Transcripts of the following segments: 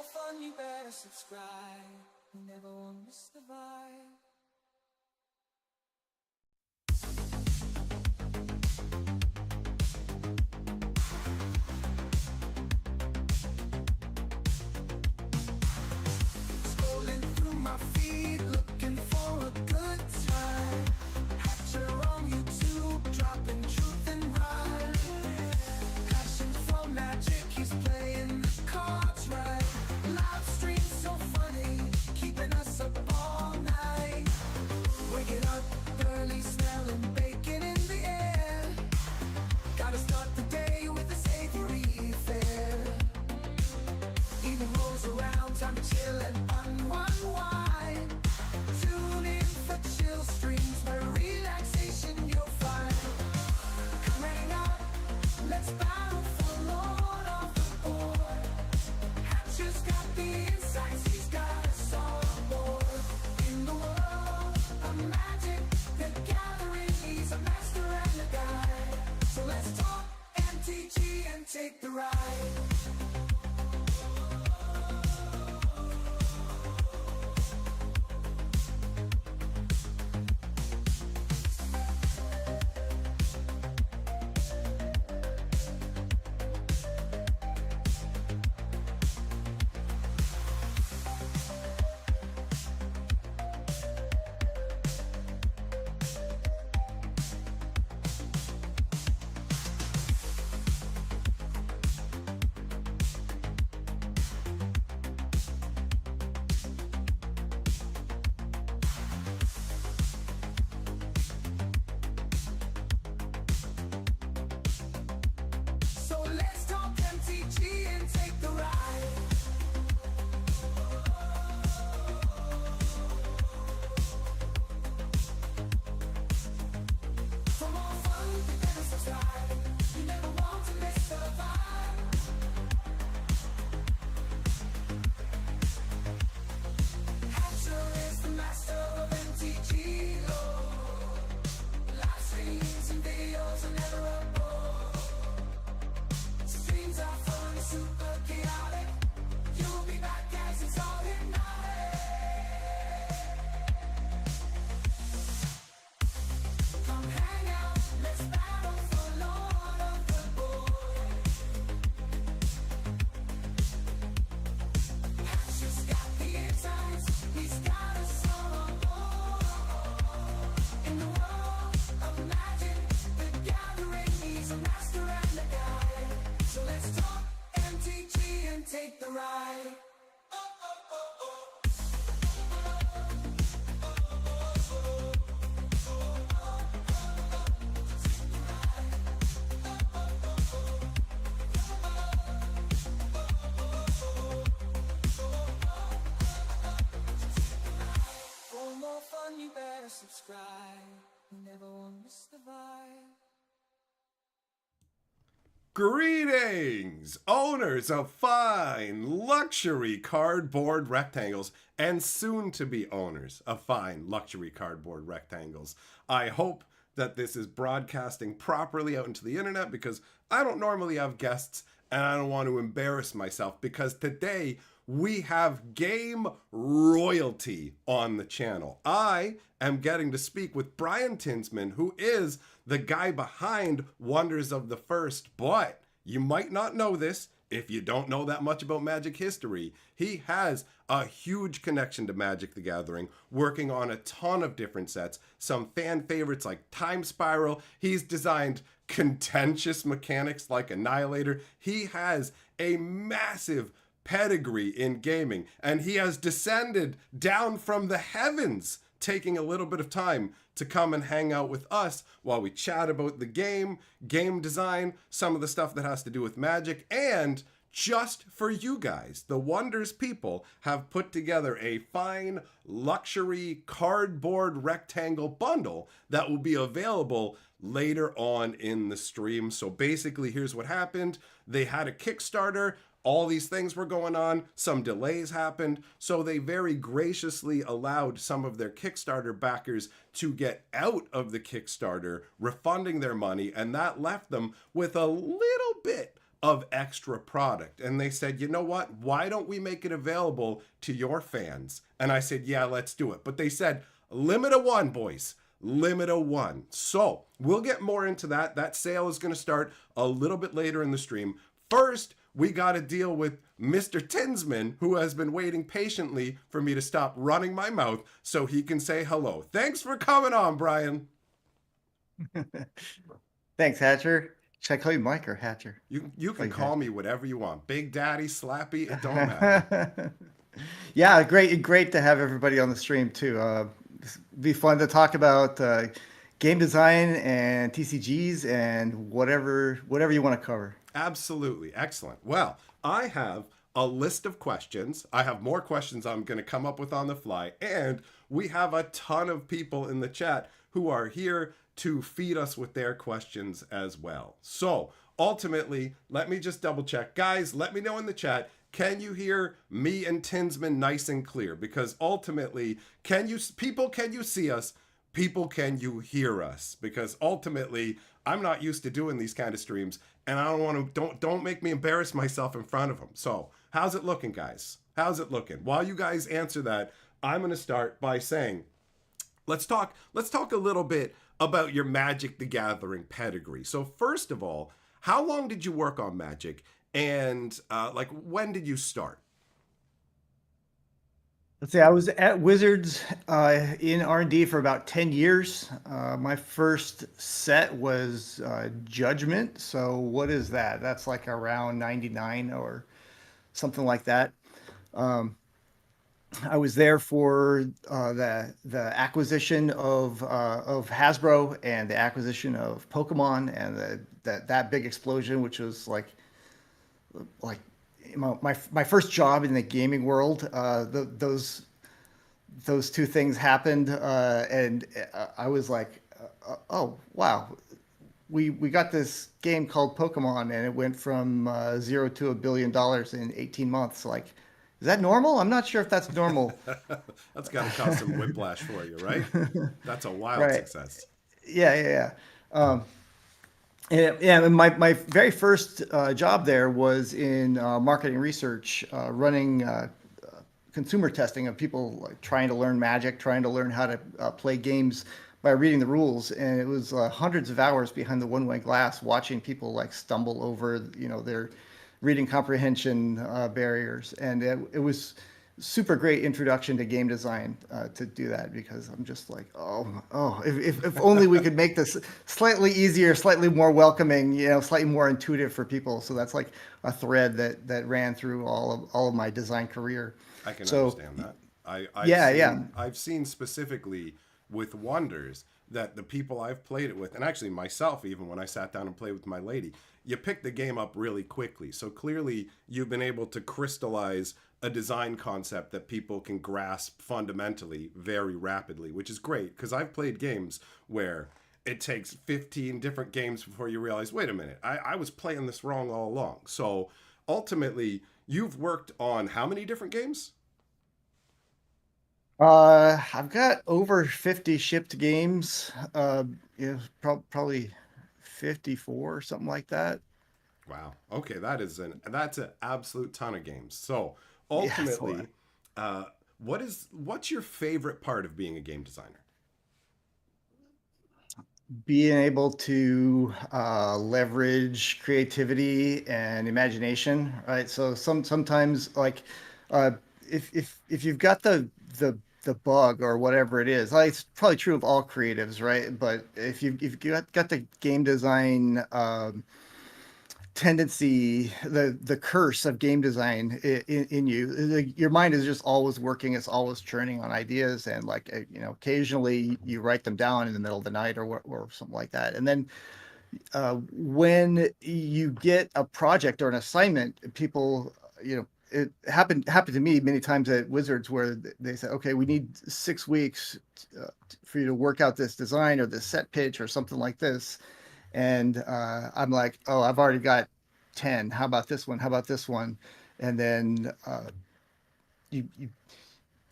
more fun, you better subscribe. You never won't miss the vibe. Scrolling through my feed, looking for a good time. Hatcher on YouTube, dropping truth and rhyme. Passion for magic, he's playing the cards right. Live stream so funny, keeping us up all night. Waking up early, smelling bacon in the air. Gotta start the day with a savory fare. Evening rolls around, time to chill and unwind. Tune in for chill streams where relaxation you'll find. Come hang out, let's battle for Lord of the Board. Hatcher's got the insights, he's got us all aboard. In the world of magic, the gathering, he's a master and a guide. So let's talk MTG and take the ride. So let's talk MTG and take the ride. For more fun, you better subscribe. You never want to miss the vibe. Hatcher is the master of MTG lore. Live streams and videos are never a bore. Streams are fun, super chaotic. You'll be back as it's all hypnotic. Come hang out, let's battle for Lord of the Board. Hatcher's got the insights, he's got us all on board. In the world of magic, the gathering, he's a master and a guide. So let's talk MTG and take the ride. For more fun, you better subscribe. You never won't miss the vibe. Greetings, owners of fine luxury cardboard rectangles and soon to be owners of fine luxury cardboard rectangles. I hope that this is broadcasting properly out into the internet because I don't normally have guests and I don't want to embarrass myself because today we have game royalty on the channel. I am getting to speak with Brian Tinsman, who is the guy behind Wonders of the First, but you might not know this if you don't know that much about Magic history. He has a huge connection to Magic the Gathering, working on a ton of different sets, some fan favorites like Time Spiral. He's designed contentious mechanics like Annihilator. He has a massive pedigree in gaming, and he has descended down from the heavens, taking a little bit of time to come and hang out with us while we chat about the game design, some of the stuff that has to do with Magic, and just for you guys, the Wonders people have put together a fine luxury cardboard rectangle bundle that will be available later on in the stream. So basically, here's what happened. They had a Kickstarter. All these things were going on, some delays happened, so they very graciously allowed some of their Kickstarter backers to get out of the Kickstarter, refunding their money, and that left them with a little bit of extra product. And they said, you know what? Why don't we make it available to your fans? And I said, yeah, let's do it. But they said, limit of one, boys. Limit of one. So we'll get more into that. That sale is going to start a little bit later in the stream. First, we got to deal with Mr. Tinsman, who has been waiting patiently for me to stop running my mouth so he can say hello. Thanks for coming on, Brian. Thanks, Hatcher. Should I call you Mike or Hatcher? You can call me whatever you want. Big Daddy, Slappy, it don't matter. Yeah, great to have everybody on the stream too. Be fun to talk about game design and TCGs and whatever you want to cover. Absolutely. Excellent. Well, I have a list of questions. I have more questions I'm going to come up with on the fly. And we have a ton of people in the chat who are here to feed us with their questions as well. So ultimately, let me just double check. Guys, let me know in the chat. Can you hear me and Tinsman nice and clear? Because ultimately, can you see us? People, can you hear us? Because ultimately, I'm not used to doing these kind of streams, and I don't make me embarrass myself in front of them. So how's it looking, guys? How's it looking? While you guys answer that, I'm going to start by saying, let's talk a little bit about your Magic the Gathering pedigree. So first of all, how long did you work on Magic? And when did you start? Let's see, I was at Wizards in R&D for about 10 years. My first set was Judgment. So what is that? That's like around 99 or something like that. I was there for the acquisition of Hasbro and the acquisition of Pokemon and that big explosion, which was like my first job in the gaming world. Those two things happened, and I was like, oh wow, we got this game called Pokemon, and it went from zero to $1 billion in 18 months. Like, is that normal? I'm not sure if that's normal. That's got to cause some whiplash for you, right? That's a wild Right. success. Yeah. And my very first job there was in marketing research, running consumer testing of people like, trying to learn Magic, trying to learn how to play games by reading the rules. And it was hundreds of hours behind the one-way glass watching people like stumble over, their reading comprehension barriers. And it was super great introduction to game design to do that, because I'm just like, if only we could make this slightly easier, slightly more welcoming, slightly more intuitive for people. So that's like a thread that ran through all of my design career. I can So understand that. I've seen specifically with Wonders that the people I've played it with, and actually myself, even when I sat down and played with my lady, you pick the game up really quickly. So clearly you've been able to crystallize a design concept that people can grasp fundamentally very rapidly, which is great, because I've played games where it takes 15 different games before you realize, wait a minute, I was playing this wrong all along. So ultimately, you've worked on how many different games? I've got over 50 shipped games, probably 54, something like that. Wow. Okay, that's an absolute ton of games. So Yeah, it's a ultimately, lot. what's your favorite part of being a game designer? Being able to leverage creativity and imagination, right? So sometimes like if you've got the bug or whatever it is, like it's probably true of all creatives, right? But if you've got the game design tendency, the curse of game design in you, your mind is just always working, it's always churning on ideas, and like occasionally you write them down in the middle of the night or something like that. And then when you get a project or an assignment, people, it happened to me many times at Wizards, where they said, okay, we need 6 weeks for you to work out this design or this set pitch or something like this. And I'm like, oh, I've already got 10. How about this one? How about this one? And then you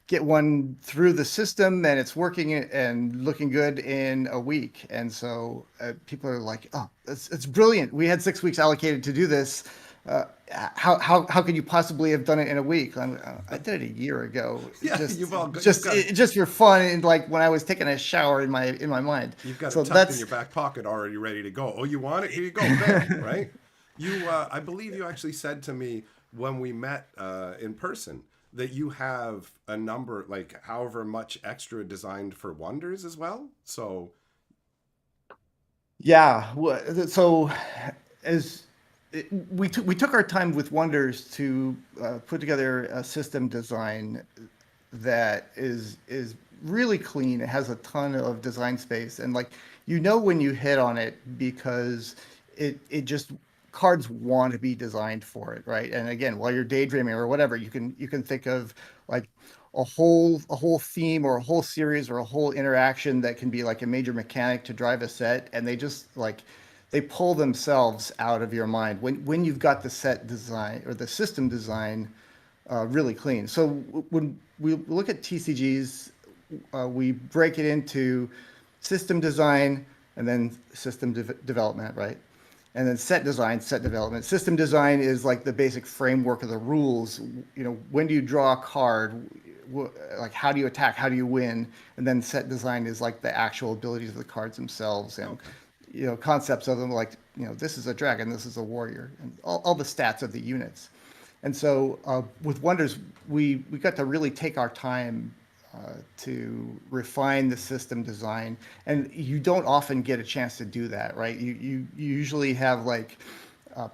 get one through the system and it's working and looking good in a week. And so people are like, oh, it's brilliant. We had 6 weeks allocated to do this. how could you possibly have done it in a week? I did it a year ago, Yeah, just you've got it. just for fun and like when I was taking a shower in my mind. You've got it So tucked in that's your back pocket already ready to go. Oh, you want it? Here you go. Bam, right? I believe you actually said to me when we met in person that you have a number, like however much extra designed for Wonders as well. So, yeah. So as we took our time with Wonders to put together a system design that is really clean. It has a ton of design space, and like when you hit on it because it just cards want to be designed for it, right? And again, while you're daydreaming or whatever, you can think of like a whole theme or a whole series or a whole interaction that can be like a major mechanic to drive a set, and they just like they pull themselves out of your mind when you've got the set design or the system design really clean. So when we look at TCGs, we break it into system design and then system development, right? And then set design, set development. System design is like the basic framework of the rules. When do you draw a card? Like how do you attack? How do you win? And then set design is like the actual abilities of the cards themselves and okay. concepts of them, like this is a dragon, this is a warrior, and all the stats of the units. And so with Wonders, we got to really take our time to refine the system design, and you don't often get a chance to do that, right? You usually have like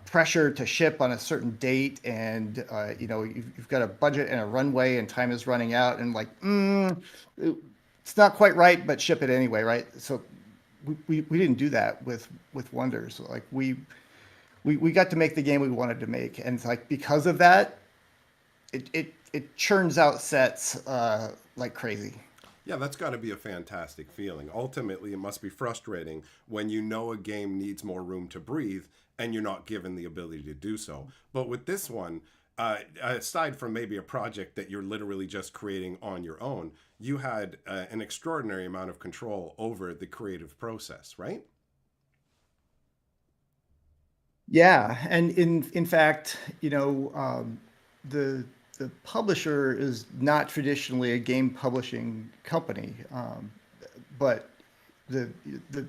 pressure to ship on a certain date, and you've got a budget and a runway, and time is running out, and like it's not quite right, but ship it anyway, right? So we didn't do that with Wonders. Like we got to make the game we wanted to make, and it's like because of that, it churns out sets like crazy. Yeah, that's got to be a fantastic feeling. Ultimately, it must be frustrating when you know a game needs more room to breathe and you're not given the ability to do so. But with this one, aside from maybe a project that you're literally just creating on your own, you had an extraordinary amount of control over the creative process, right? Yeah, and in fact, the the publisher is not traditionally a game publishing company, but the,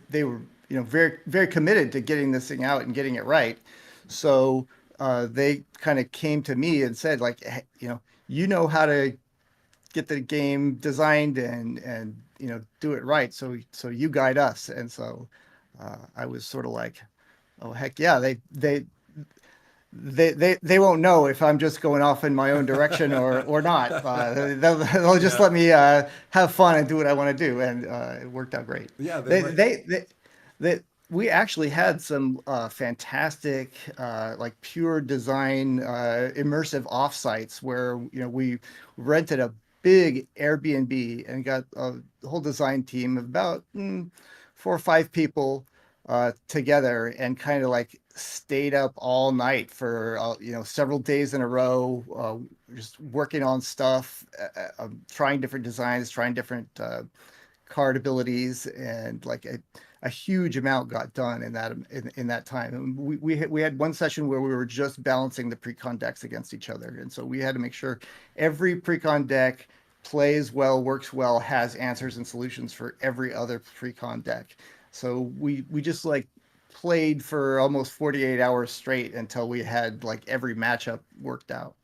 they were very very committed to getting this thing out and getting it right. So they kind of came to me and said like, "Hey, how to get the game designed and do it right. So you guide us." And so I was sort of like, "Oh heck yeah!" They won't know if I'm just going off in my own direction or not. They'll just Yeah. let me have fun and do what I want to do, and it worked out great. Yeah, they They let they they, they we actually had some fantastic like pure design immersive offsites where we rented a big Airbnb and got a whole design team of about 4 or 5 people together and kind of like stayed up all night for several days in a row, just working on stuff, trying different designs, trying different card abilities, and like a huge amount got done in that time. And we had one session where we were just balancing the precon decks against each other, and so we had to make sure every precon deck plays well, works well, has answers and solutions for every other precon deck. So we just like played for almost 48 hours straight until we had like every matchup worked out.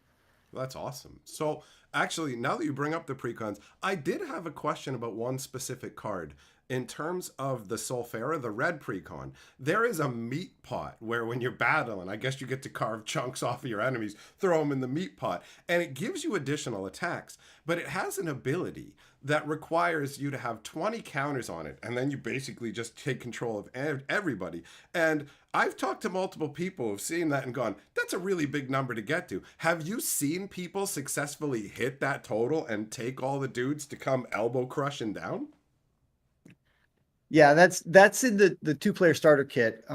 That's awesome. So, actually, now that you bring up the precons, I did have a question about one specific card. In terms of the Sulfera, the red precon, there is a meat pot where when you're battling, I guess you get to carve chunks off of your enemies, throw them in the meat pot, and it gives you additional attacks, but it has an ability that requires you to have 20 counters on it, and then you basically just take control of everybody. And I've talked to multiple people who've seen that and gone, that's a really big number to get to. Have you seen people successfully hit that total and take all the dudes to come elbow crushing down? Yeah, that's in the two-player starter kit.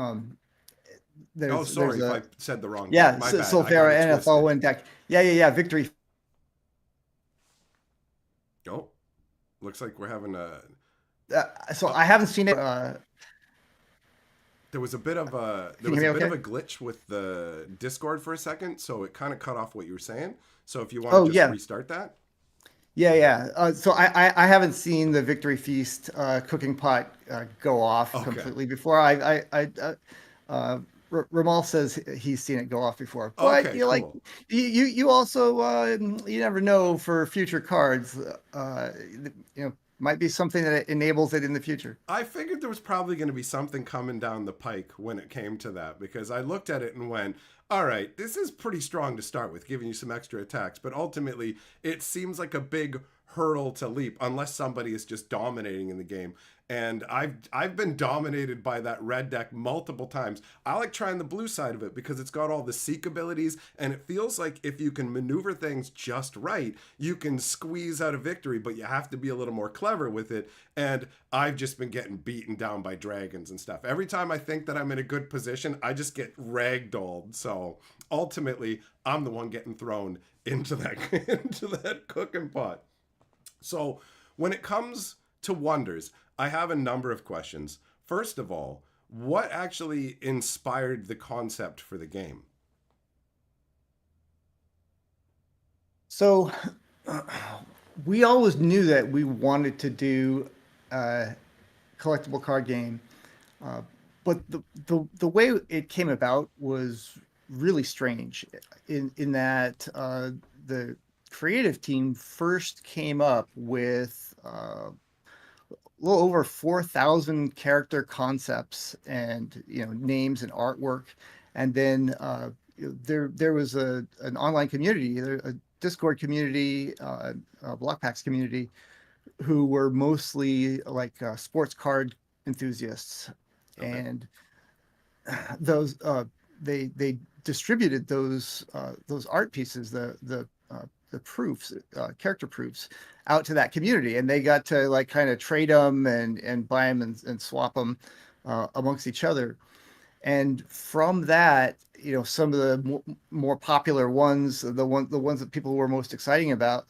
Oh, There's sorry if a I said the wrong deck. yeah, My bad. I got Sulfera it NFL twisted. one deck. Yeah. Victory. Oh, looks like we're having a. So Oh, I haven't seen it. there Can you was a hear me bit of okay? a glitch with the Discord for a second, so it kind of cut off what you were saying. So if you want to Oh just yeah, restart that. yeah. So I haven't seen the Victory Feast cooking pot go off Okay. completely before. Uh, Ramal says he's seen it go off before, but Okay, cool. you also you never know for future cards. You know, might be something that enables it in the future. I figured there was probably going to be something coming down the pike when it came to that because I looked at it and went, all right, this is pretty strong to start with, giving you some extra attacks, but ultimately it seems like a big hurdle to leap unless somebody is just dominating in the game. And I've been dominated by that red deck multiple times. I like trying the blue side of it because it's got all the seek abilities and it feels like if you can maneuver things just right, you can squeeze out a victory, but you have to be a little more clever with it. And I've just been getting beaten down by dragons and stuff. Every time I think that I'm in a good position, I just get ragdolled. So ultimately, I'm the one getting thrown into that into that cooking pot. So when it comes to wonders, I have a number of questions. First of all, what actually inspired the concept for the game? So we always knew that we wanted to do a collectible card game, uh, but the way it came about was really strange in that the creative team first came up with a little over 4,000 character concepts and names and artwork, and then there was an online community, a Discord community, a Block Packs community, who were mostly like sports card enthusiasts, Okay. and those they distributed those art pieces, the proofs, character proofs, out to that community, and they got to like kind of trade them and buy them and swap them amongst each other. And from that, some of the more popular ones, the ones that people were most excited about,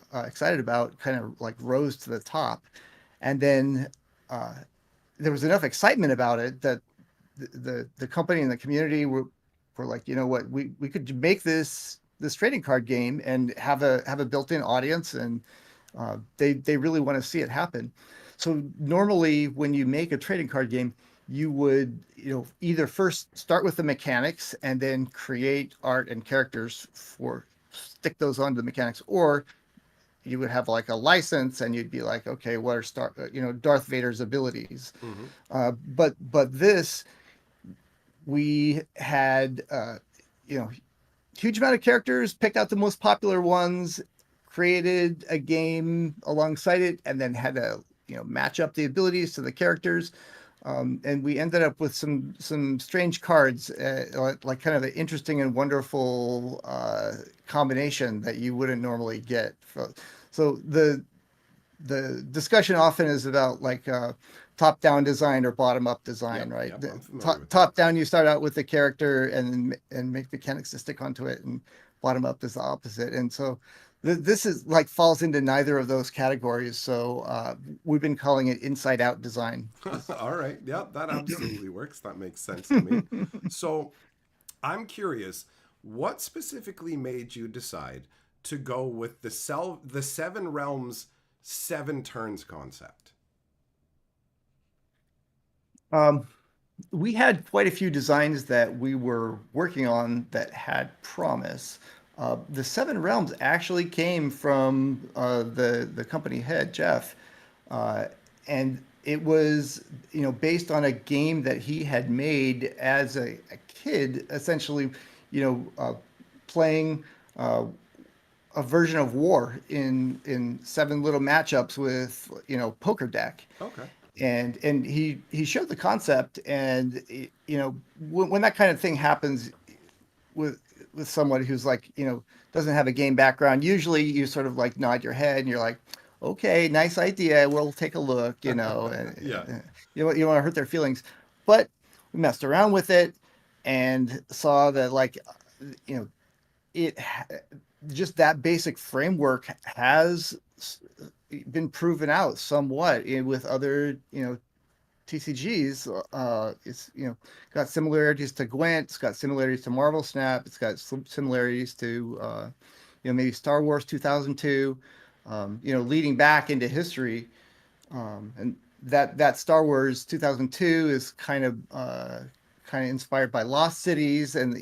kind of like rose to the top. And then uh, there was enough excitement about it that the company and the community were like, you know what, we could make this trading card game and have a built-in audience, and they really want to see it happen. So normally when you make a trading card game, you would either first start with the mechanics and then create art and characters for stick those onto the mechanics, or you would have like a license and you'd be like, okay, what are Darth Vader's abilities? Mm-hmm. But this, we had you know huge amount of characters, picked out the most popular ones, created a game alongside it, and then had to match up the abilities to the characters. And we ended up with some strange cards, like kind of an interesting and wonderful combination that you wouldn't normally get. So the discussion often is about like top down design or bottom up design, Yep, right? yep, I'm familiar Top, with that. top down, you start out with the character and make mechanics to stick onto it, and bottom up is the opposite. And so this is like falls into neither of those categories. So we've been calling it inside out design. All right. Yep, that absolutely works. That makes sense to me. So I'm curious, what specifically made you decide to go with the Seven Realms, Seven Turns concept? um, we had quite a few designs that we were working on that had promise. The Seven Realms actually came from the company head Jeff, uh, and it was based on a game that he had made as a kid, essentially, playing a version of War in seven little matchups with poker deck, Okay. and he showed the concept, and when that kind of thing happens with someone who's like doesn't have a game background, usually you sort of like nod your head and you're like, okay, nice idea, we'll take a look, Yeah. and you don't want to hurt their feelings. But we messed around with it and saw that like you know it just that basic framework has been proven out somewhat with other TCGs, it's got similarities to Gwent, it's got similarities to Marvel Snap, it's got similarities to maybe Star Wars 2002, leading back into history, and that Star Wars 2002 is kind of inspired by Lost Cities, and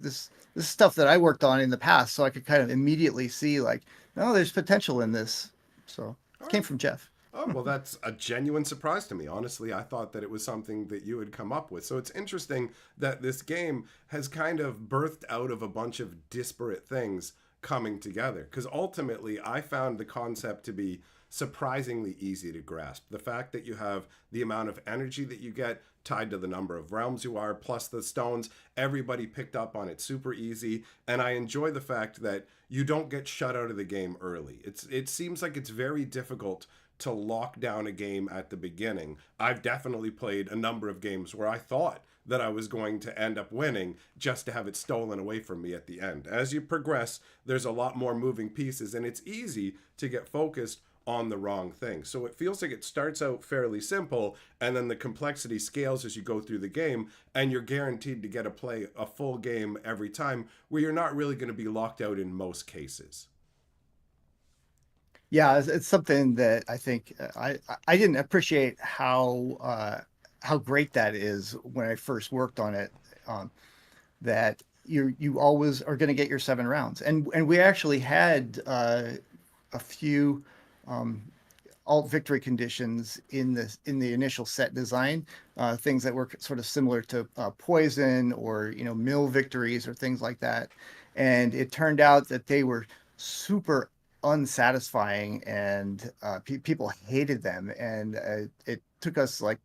this stuff that I worked on in the past, so I could kind of immediately see like, no, there's potential in this. So All it came right. from Jeff. Oh, well, that's a genuine surprise to me. Honestly, I thought that it was something that you had come up with. So it's interesting that this game has kind of birthed out of a bunch of disparate things coming together. Because ultimately, I found the concept to be surprisingly easy to grasp. The fact that you have the amount of energy that you get tied to the number of realms you are, plus the stones, everybody picked up on it super easy. And I enjoy the fact that you don't get shut out of the game early. It seems like it's very difficult to lock down a game at the beginning. I've definitely played a number of games where I thought that I was going to end up winning just to have it stolen away from me at the end. As you progress, there's a lot more moving pieces, and it's easy to get focused on the wrong thing. So it feels like it starts out fairly simple, and then the complexity scales as you go through the game, and you're guaranteed to get a full game every time, where you're not really going to be locked out in most cases. Yeah, it's something that I think I didn't appreciate how great that is when I first worked on it. That you always are going to get your 7 rounds, and we actually had a few um, alt victory conditions in the initial set design, things that were sort of similar to poison or mill victories or things like that, and it turned out that they were super unsatisfying, and people hated them, and it took us like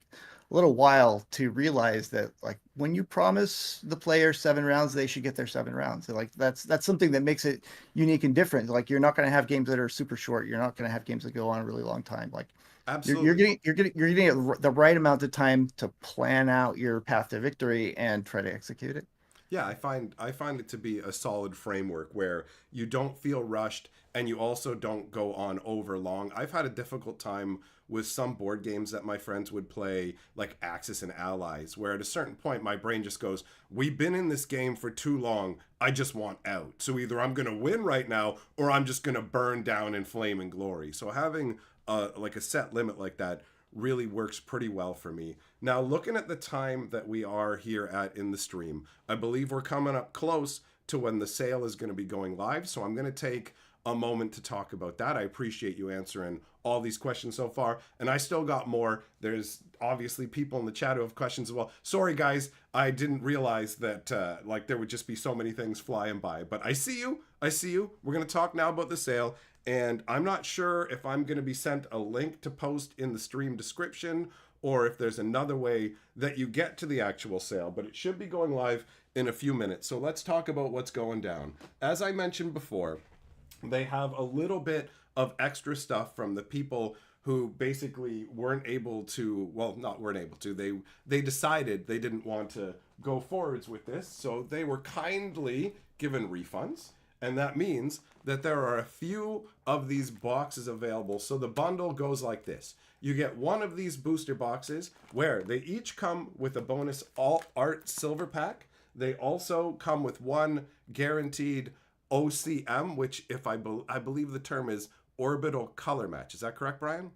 a little while to realize that like when you promise the player 7 rounds, they should get their 7 rounds. So, like that's something that makes it unique and different. Like you're not going to have games that are super short. You're not going to have games that go on a really long time. Like Absolutely. you're getting the right amount of time to plan out your path to victory and try to execute it. Yeah, I find it to be a solid framework where you don't feel rushed and you also don't go on over long. I've had a difficult time with some board games that my friends would play, like Axis and Allies, where at a certain point my brain just goes, "We've been in this game for too long. I just want out. So either I'm going to win right now or I'm just going to burn down in flame and glory." So having like a set limit like that really works pretty well for me. Now, looking at the time that we are here at in the stream, I believe we're coming up close to when the sale is going to be going live. So I'm going to take a moment to talk about that. I appreciate you answering all these questions so far. And I still got more. There's obviously people in the chat who have questions as well. Sorry, guys. I didn't realize that like there would just be so many things flying by. But I see you. I see you. We're going to talk now about the sale. And I'm not sure if I'm going to be sent a link to post in the stream description or if there's another way that you get to the actual sale, but it should be going live in a few minutes. So let's talk about what's going down. As I mentioned before, they have a little bit of extra stuff from the people who basically weren't able to, well, not weren't able to, they decided they didn't want to go forwards with this, so they were kindly given refunds. And that means that there are a few of these boxes available. So the bundle goes like this. You get one of these booster boxes where they each come with a bonus alt art silver pack. They also come with one guaranteed OCM, which if I believe the term is orbital color match. Is that correct, Brian?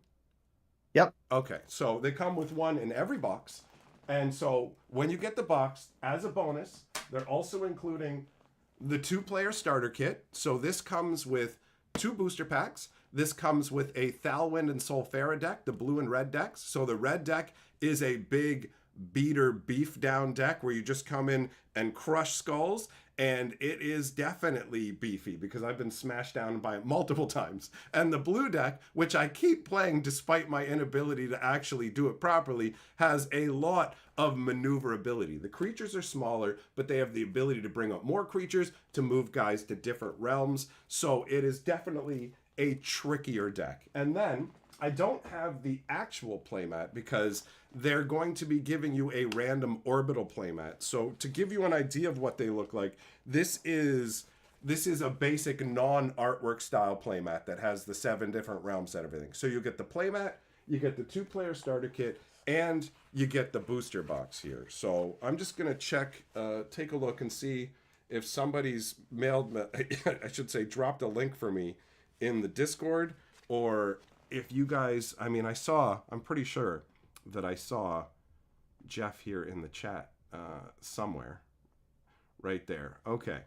Yep. Okay, so they come with one in every box. And so when you get the box, as a bonus, they're also including the 2-player starter kit. So this comes with 2 booster packs. This comes with a Thalwind and Solfera deck, the blue and red decks. So the red deck is a big beater beef down deck where you just come in and crush skulls. And it is definitely beefy because I've been smashed down by it multiple times. And the blue deck, which I keep playing despite my inability to actually do it properly, has a lot of maneuverability. The creatures are smaller, but they have the ability to bring up more creatures to move guys to different realms. So it is definitely a trickier deck. And then I don't have the actual playmat because they're going to be giving you a random orbital playmat. So to give you an idea of what they look like, this is a basic non-artwork style playmat that has the 7 different realms and everything. So you get the playmat, you get the 2-player starter kit, and you get the booster box here. So I'm just gonna check, take a look and see if somebody's mailed me, I should say, dropped a link for me in the Discord, or if you guys, I mean, I'm pretty sure that I saw Jeff here in the chat somewhere, right there. Okay.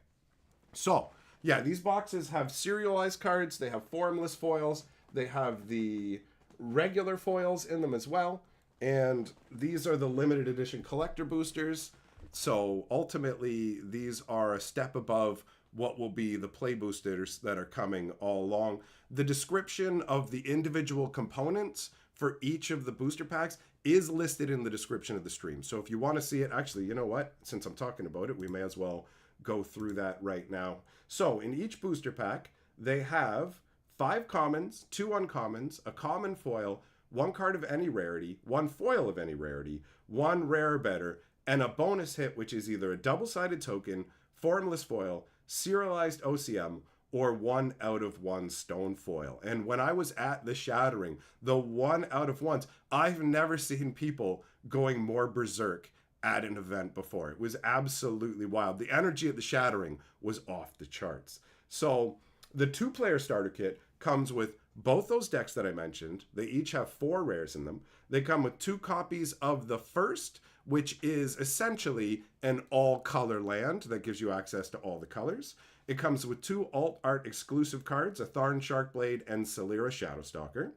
So, yeah, these boxes have serialized cards, they have formless foils, they have the regular foils in them as well, and these are the limited edition collector boosters. So, ultimately, these are a step above what will be the play boosters that are coming all along. The description of the individual components for each of the booster packs is listed in the description of the stream. So if you want to see it, actually, you know what? Since I'm talking about it, we may as well go through that right now. So in each booster pack, they have 5 commons, 2 uncommons, a common foil, 1 card of any rarity, 1 foil of any rarity, 1 rare or better, and a bonus hit, which is either a double-sided token, formless foil, serialized OCM, or 1 out of 1 stone foil. And when I was at the Shattering, the 1 out of 1s, I've never seen people going more berserk at an event before. It was absolutely wild. The energy at the Shattering was off the charts. So the 2-player starter kit comes with both those decks that I mentioned. They each have 4 rares in them. They come with 2 copies of the first, which is essentially an all-color land that gives you access to all the colors. It comes with 2 alt art exclusive cards, a Tharn Sharkblade and Celera Shadowstalker.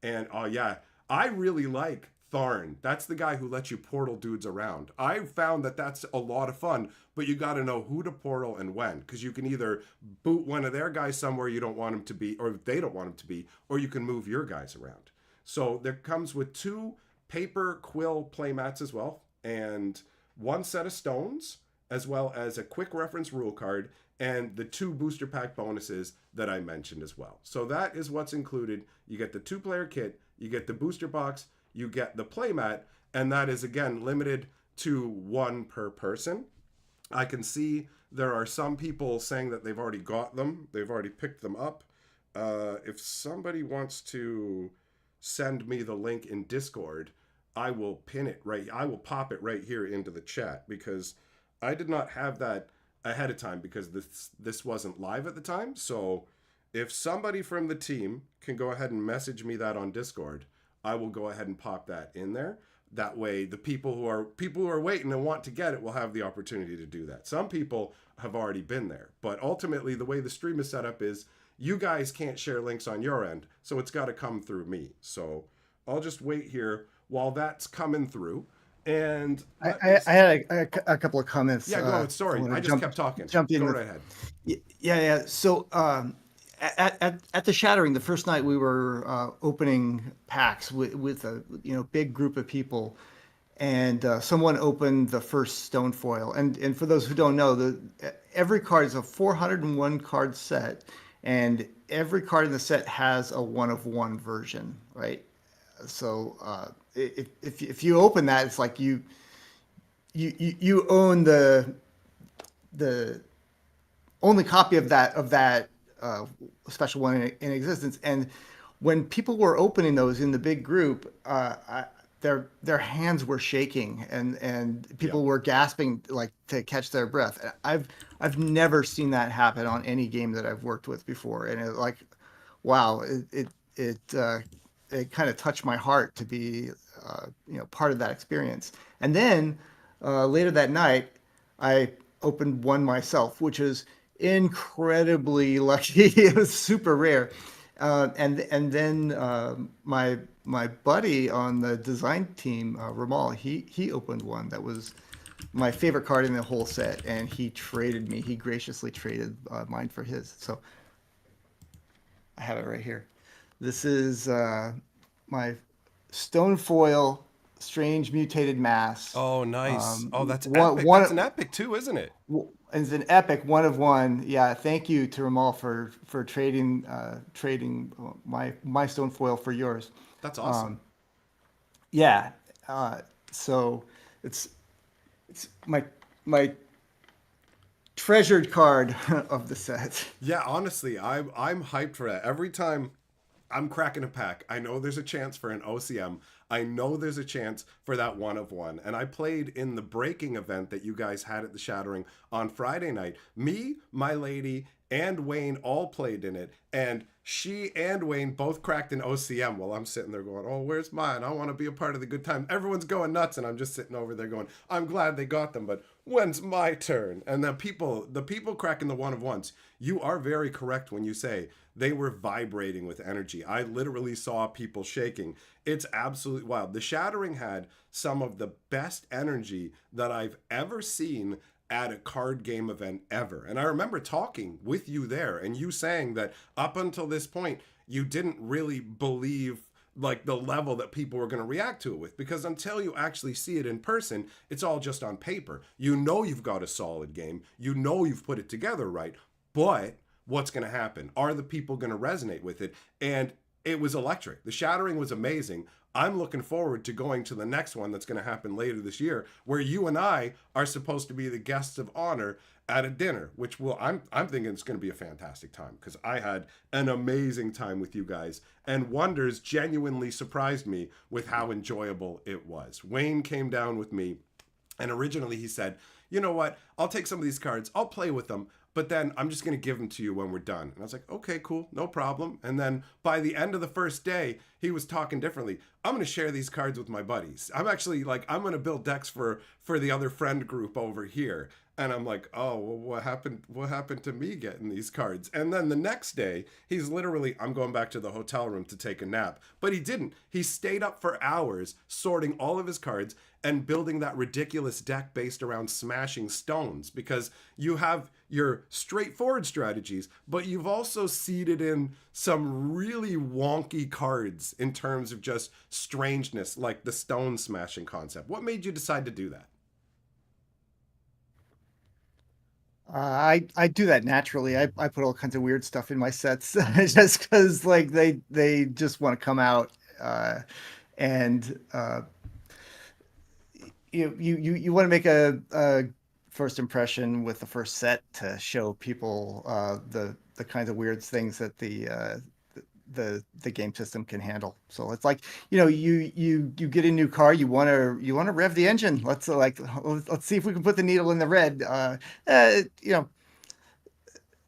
And oh yeah, I really like Tharn. That's the guy who lets you portal dudes around. I found that that's a lot of fun, but you got to know who to portal and when, because you can either boot one of their guys somewhere you don't want him to be, or they don't want him to be, or you can move your guys around. So there comes with 2 paper quill playmats as well, and 1 set of stones, as well as a quick reference rule card, and the 2 booster pack bonuses that I mentioned as well. So that is what's included. You get the 2-player kit, you get the booster box, you get the playmat, and that is, again, limited to 1 per person. I can see there are some people saying that they've already got them. They've already picked them up. If somebody wants to send me the link in Discord, I will pin it right. I will pop it right here into the chat, because I did not have that ahead of time because this wasn't live at the time. So if somebody from the team can go ahead and message me that on Discord, I will go ahead and pop that in there. That way the people who are waiting and want to get it will have the opportunity to do that. Some people have already been there, but ultimately the way the stream is set up is you guys can't share links on your end, so it's got to come through me. So I'll just wait here while that's coming through. And I had a couple of comments. Yeah, go ahead. Sorry, I just kept talking. Jump in. Go right ahead. Yeah. So at the Shattering, the first night we were opening packs with a big group of people, and someone opened the first stone foil. And for those who don't know, every card is a 401 card set, and every card in the set has a 1 of 1 version, right? So if you open that, it's like you own the only copy of that special one in existence. And when people were opening those in the big group, their hands were shaking and people were gasping like to catch their breath. I've never seen that happen on any game that I've worked with before, and wow, it kind of touched my heart to be part of that experience. And then later that night, I opened one myself, which is incredibly lucky. It was super rare. And then my buddy on the design team, Ramal, he opened one that was my favorite card in the whole set, and he graciously traded mine for his. So I have it right here. This is my stone foil strange mutated mass. Oh, nice. That's epic. That's an epic too, isn't it? It's an epic 1 of 1. Yeah, thank you to Ramal for trading my stone foil for yours. That's awesome. Yeah. So it's my treasured card of the set. Yeah, honestly, I'm hyped for that. Every time I'm cracking a pack. I know there's a chance for an OCM. I know there's a chance for that one of one. And I played in the breaking event that you guys had at the Shattering on Friday night. Me, my lady, and Wayne all played in it. And she and Wayne both cracked an OCM while I'm sitting there going, oh, where's mine? I want to be a part of the good time. Everyone's going nuts. And I'm just sitting over there going, I'm glad they got them, but when's my turn? And the people cracking the one of ones, you are very correct when you say they were vibrating with energy. I literally saw people shaking. It's absolutely wild. The Shattering had some of the best energy that I've ever seen at a card game event ever. And I remember talking with you there and you saying that up until this point, you didn't really believe like the level that people were going to react to it with, because until you actually see it in person, it's all just on paper. You know you've got a solid game. You know you've put it together right. But what's going to happen? Are the people going to resonate with it? And it was electric. The Shattering was amazing. I'm looking forward to going to the next one that's going to happen later this year, where you and I are supposed to be the guests of honor at a dinner, which I'm thinking it's going to be a fantastic time, because I had an amazing time with you guys, and Wonders genuinely surprised me with how enjoyable it was. Wayne came down with me, and originally he said, you know what, I'll take some of these cards, I'll play with them, but then I'm just going to give them to you when we're done. And I was like, okay, cool, no problem. And then by the end of the first day, he was talking differently. I'm going to share these cards with my buddies. I'm actually like, I'm going to build decks for the other friend group over here. And I'm like, oh, well, what happened to me getting these cards? And then the next day, he's literally, I'm going back to the hotel room to take a nap. But he didn't. He stayed up for hours sorting all of his cards and building that ridiculous deck based around smashing stones, because you have your straightforward strategies, but you've also seeded in some really wonky cards in terms of just strangeness, like the stone smashing concept. What made you decide to do that? I do that naturally. I put all kinds of weird stuff in my sets just because like they just want to come out, and you want to make a first impression with the first set to show people the kinds of weird things that the game system can handle. So it's like, you get a new car, you want to rev the engine. Let's see if we can put the needle in the red.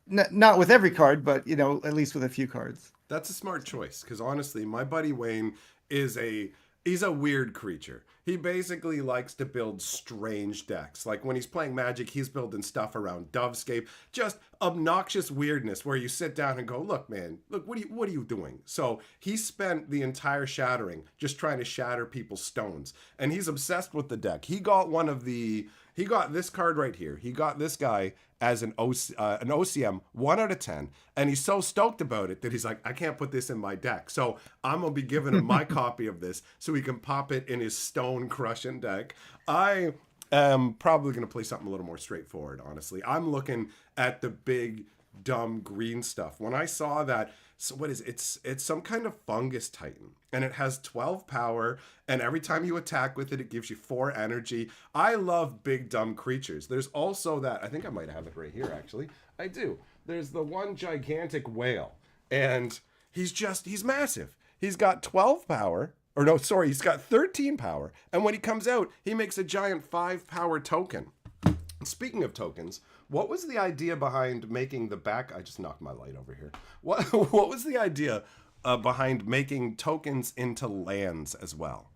Not with every card, but at least with a few cards. That's a smart choice, because honestly, my buddy Wayne he's a weird creature. He basically likes to build strange decks. Like when he's playing Magic, he's building stuff around Dovescape, just obnoxious weirdness where you sit down and go, look, man, look, what are you doing? So he spent the entire Shattering just trying to shatter people's stones. And he's obsessed with the deck. He got this card right here. He got this guy as an OCM 1 out of 10. And he's so stoked about it that he's like, I can't put this in my deck. So I'm going to be giving him my copy of this so he can pop it in his stone crushing deck. I am probably going to play something a little more straightforward, honestly. I'm looking at the big, dumb green stuff. When I saw that, so what is it? It's some kind of fungus titan, and it has 12 power, and every time you attack with it, it gives you 4 energy. I love big dumb creatures. There's also that, I think I might have it right here actually. I do. There's the one gigantic whale, and he's massive. He's got 12 power, or no, sorry, he's got 13 power, and when he comes out, he makes a giant 5 power token. Speaking of tokens, what was the idea behind making the back? I just knocked my light over here. What was the idea behind making tokens into lands as well?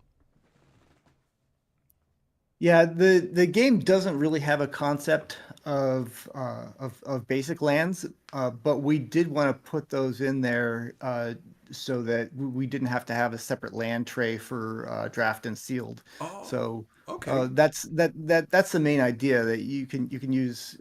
Yeah, the game doesn't really have a concept of basic lands, but we did want to put those in there so that we didn't have to have a separate land tray for draft and sealed. Oh, So okay. that's the main idea, that you can use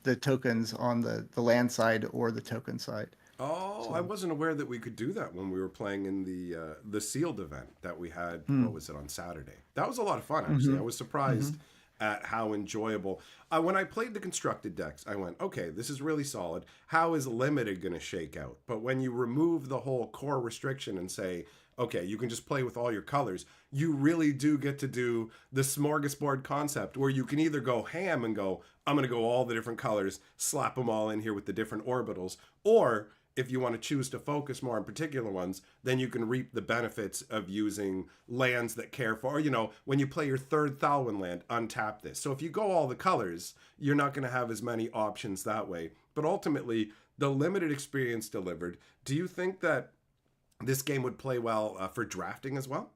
the tokens on the land side or the token side. Oh, I So wasn't aware that we could do that when we were playing in the sealed event that we had. What was it, on Saturday? That was a lot of fun, actually. I hmm was hmm surprised at how enjoyable. When I played the constructed decks, I went, okay, this is really solid. How is limited going to shake out? But when you remove the whole core restriction and say, okay, you can just play with all your colors, you really do get to do the smorgasbord concept where you can either go ham and go, I'm going to go all the different colors, slap them all in here with the different orbitals, or if you want to choose to focus more on particular ones, then you can reap the benefits of using lands that care for, when you play your third Thalwyn land, untap this. So if you go all the colors, you're not going to have as many options that way. But ultimately, the limited experience delivered. Do you think that this game would play well for drafting as well?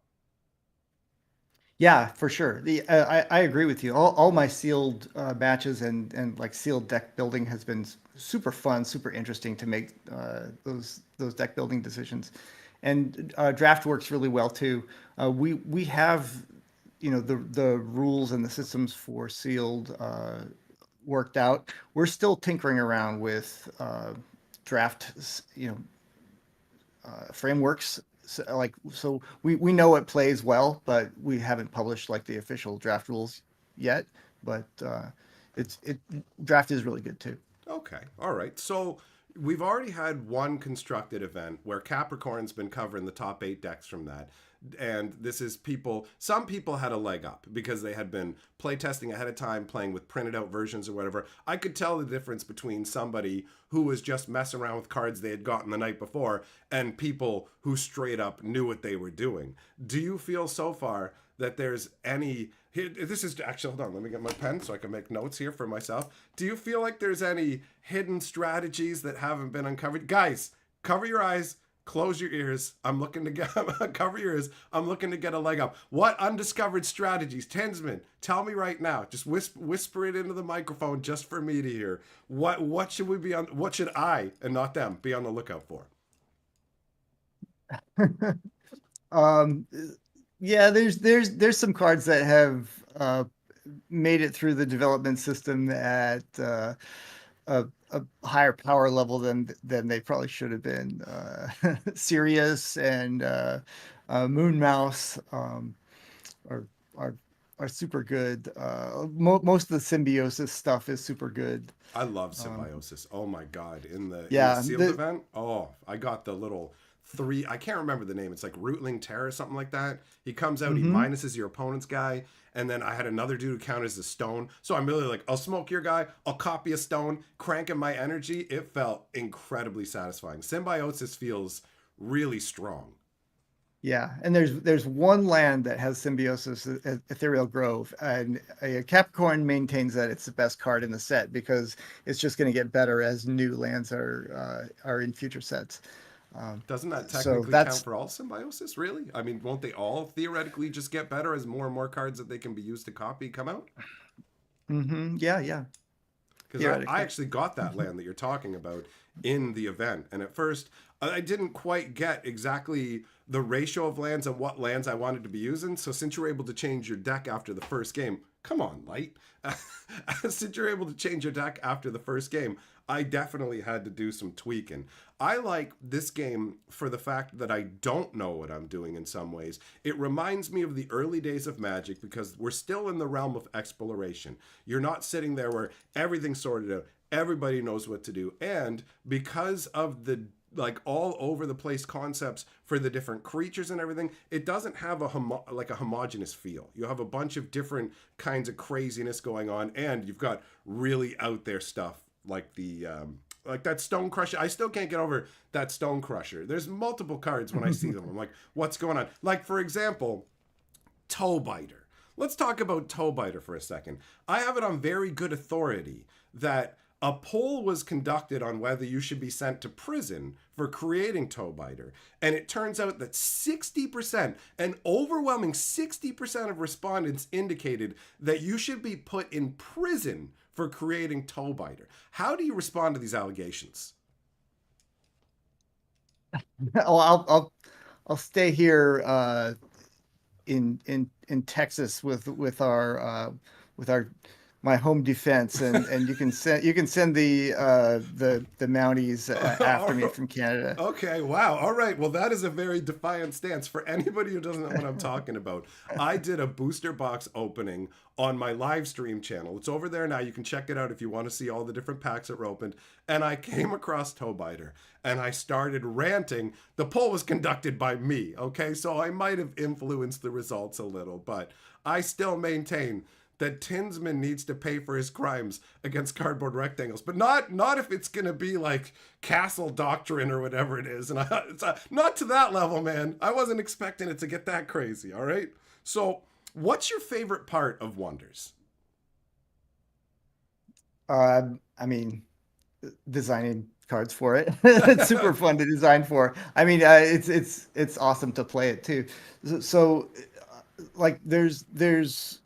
Yeah, for sure. I agree with you. All my sealed matches and like sealed deck building has been super fun, super interesting to make those deck building decisions, and draft works really well too. We have the rules and the systems for sealed worked out. We're still tinkering around with draft frameworks. So we know it plays well, but we haven't published like the official draft rules yet. But it draft is really good too. Okay. All right. So we've already had one constructed event where Capricorn's been covering the top 8 decks from that. And this is some people had a leg up because they had been playtesting ahead of time, playing with printed out versions or whatever. I could tell the difference between somebody who was just messing around with cards they had gotten the night before and people who straight up knew what they were doing. Do you feel so far that there's any... This is actually, hold on, let me get my pen so I can make notes here for myself. Do you feel like there's any hidden strategies that haven't been uncovered? Guys, cover your eyes. Close your ears. I'm looking to get cover your ears. I'm looking to get a leg up. What undiscovered strategies, Tinsman? Tell me right now. Just whisper it into the microphone just for me to hear. What should we be on? What should I and not them be on the lookout for? um, yeah, there's some cards that have made it through the development system at a higher power level than they probably should have been. Sirius and Moon Mouse are, are are super good. Most of the symbiosis stuff is super good. I love symbiosis. Oh my god! In the Yeah, sealed event, I got the little three. I can't remember the name. It's like Rootling Terror, something like that. He comes out, he minuses your opponent's guy, and then I had another dude who counters the stone. So I'm really like, I'll smoke your guy, I'll copy a stone, cranking my energy. It felt incredibly satisfying. Symbiosis feels really strong. Yeah, and there's one land that has symbiosis, Ethereal Grove, and Capricorn maintains that it's the best card in the set because it's just going to get better as new lands are in future sets. Doesn't that So technically count that's for all symbiosis, really? I mean, won't they all theoretically just get better as more and more cards that they can be used to copy come out? yeah, Because I theoretically. actually got that land that you're talking about in the event. And at first, I didn't quite get exactly the ratio of lands and what lands I wanted to be using. So since you were able to change your deck after the first game, come on, Light. Since you're able to change your deck after the first game, I definitely had to do some tweaking. I like this game for the fact that I don't know what I'm doing in some ways. It reminds me of the early days of Magic because we're still in the realm of exploration. You're not sitting there where everything's sorted out, everybody knows what to do. And because of the like all over the place concepts for the different creatures and everything, it doesn't have a homogenous feel. You have a bunch of different kinds of craziness going on, and you've got really out there stuff like the like that Stone Crusher. I still can't get over that Stone Crusher. There's multiple cards when I see them. I'm like, what's going on? Like, for example, Toe Biter. Let's talk about Toe Biter for a second. I have it on very good authority that a poll was conducted on whether you should be sent to prison for creating Toe Biter. And it turns out that 60%, an overwhelming 60% of respondents indicated that you should be put in prison for creating Toe Biter. How do you respond to these allegations? Oh, I'll stay here in Texas with our my home defense, and you can send the Mounties after me from Canada. Okay, wow. All right. Well, that is a very defiant stance. For anybody who doesn't know what I'm talking about, I did a booster box opening on my live stream channel. It's over there now. You can check it out if you want to see all the different packs that were opened. And I came across Toe Biter, and I started ranting. The poll was conducted by me, okay? So I might have influenced the results a little, but I still maintain that Tinsman needs to pay for his crimes against cardboard rectangles, but not if it's gonna be like castle doctrine or whatever it is. And it's not to that level, man. I wasn't expecting it to get that crazy. All right. So, what's your favorite part of Wonders? I mean, designing cards for it. It's super fun to design for. I mean, it's awesome to play it too. Like there's